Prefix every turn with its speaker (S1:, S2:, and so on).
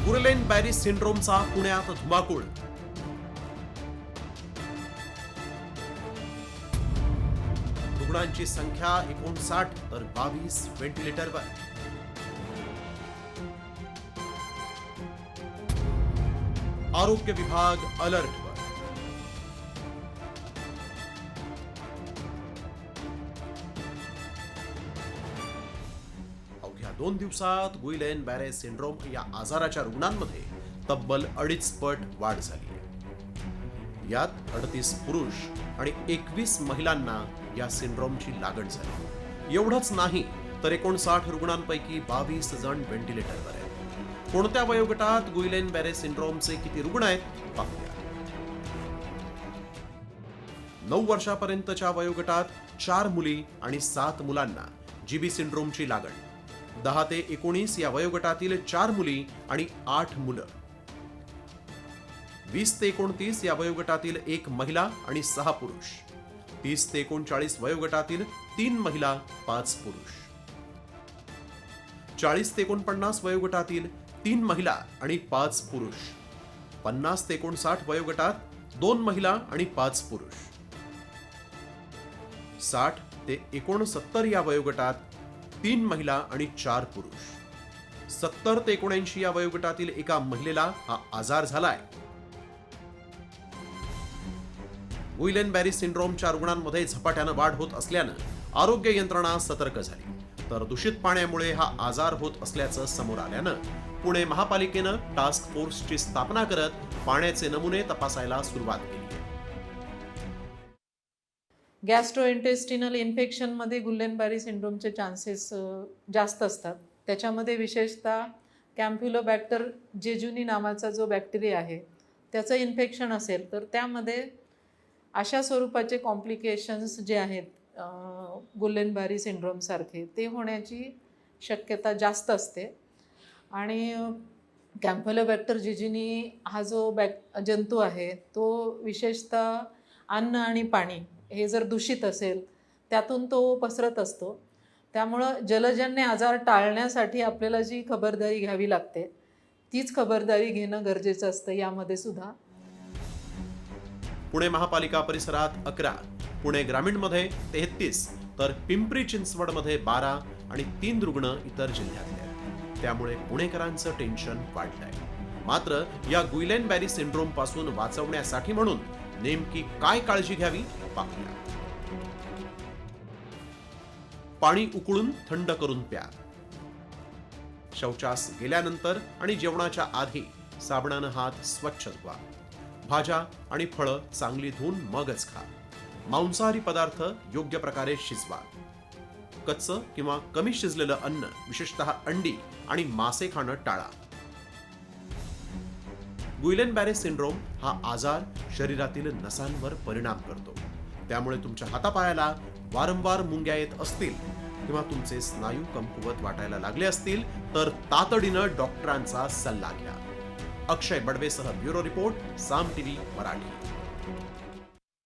S1: गुरलेन Barré सिंड्रोमचा पुण्यात धुमाकूळ. रुग्णांची संख्या 59 तर 22 व्हेंटिलेटरवर. आरोग्य विभाग अलर्टवर. अवघ्या 2 दिवसात गुइलेन बॅरे सिंड्रोम या आजाराच्या रुग्णांमध्ये तब्बल 2.5 पट वाढ झाली आहे. यात 38 पुरुष आणि 21 महिलांना या सिंड्रोमची लागण झाली. एवढंच नाही तर 59 रुग्णांपैकी 22 जण व्हेंटिलेटरवर आहेत. कोणत्या वयोगटात गुइलेन बॅरे सिंड्रोमचे किती रुग्ण आहेत पाहूया. 9 वर्षापर्यंतच्या वयोगटात 4 मुली आणि 7 मुलांना जीबी सिंड्रोमची लागण. 10 ते 19 या वयोगटातील 4 मुली आणि 8 मुलं. 20 ते 29 या वयोगटातील 1 महिला आणि 6 पुरुष. 30 ते 39 वयोगटातील 3 महिला 5 पुरुष. 40 ते 49 वयोगटातील 3 महिला आणि 5 पुरुष. 50 ते 59 वयोगटात 2 महिला आणि 5 पुरुष. 60 ते 69 या वयोगटात 3 महिला आणि 4 पुरुष. 70 ते 79 या वयोगटातील एका महिलेला हा आजार झालाय. गुइलेन बॅरी सिंड्रोमच्या रुग्णांमध्ये झपाट्यानं वाढ होत असल्यानं आरोग्य यंत्रणा सतर्क झाली. तर दूषित पाण्यामुळे हा आजार होत असल्याचं समोर आल्यानं पुणे महापालिकेनं टास्क फोर्सची स्थापना करत पाण्याचे नमुने तपासायला सुरुवात केली आहे.
S2: गॅस्ट्रोइंटेस्टिनल इन्फेक्शनमध्ये गुइलेन बॅरी सिंड्रोमचे चान्सेस जास्त असतात. त्याच्यामध्ये विशेषतः कॅम्प्युलोबॅक्टर जेजुनी नावाचा जो बॅक्टेरिया आहे त्याचं इन्फेक्शन असेल तर त्यामध्ये अशा स्वरूपाचे कॉम्प्लिकेशन्स जे आहेत गुइलेन बॅरी सिंड्रोमसारखे ते होण्याची शक्यता जास्त असते. आणि कॅम्प्युलोबॅक्टर जेजुनी हा जो जंतू आहे तो विशेषतः अन्न आणि पाणी हे जर दूषित असेल त्यातून तो पसरत असतो. त्यामुळं जलजन्य आजार टाळण्यासाठी आपल्याला जी खबरदारी घ्यावी लागते तीच खबरदारी घेणं गरजेचं असतं यामध्ये सुद्धा.
S1: पुणे महापालिका परिसरात 11, पुणे ग्रामीणमध्ये 33 तर पिंपरी चिंचवडमध्ये 12 आणि 3 रुग्ण इतर जिल्ह्यातले आहेत. त्यामुळे पुणेकरांचं टेन्शन वाढलंय. मात्र या गुइलेन बॅरी सिंड्रोम पासून वाचवण्यासाठी म्हणून नेमकी काय काळजी घ्यावी पाहूया. पाणी उकळून थंड करून प्या. शौचास गेल्यानंतर आणि जेवणाच्या आधी साबणानं हात स्वच्छ धुवा. भाज्या आणि फळं चांगली धुवून मगच खा. मांसाहारी पदार्थ योग्य प्रकारे शिजवा. कच्चं किंवा कमी शिजलेलं अन्न विशेषतः अंडी आणि मासे खाणं टाळा. गुइलेन बॅरे सिंड्रोम हा आजार शरीरातील नसांवर परिणाम करतो. त्यामुळे तुमच्या हातापायाला वारंवार मुंग्या येत असतील किंवा तुमचे स्नायू कमकुवत वाटायला लागले असतील तर तातडीनं डॉक्टरांचा सल्ला घ्या. अक्षय बडवेसह ब्युरो रिपोर्ट, साम टीव्ही मराठी.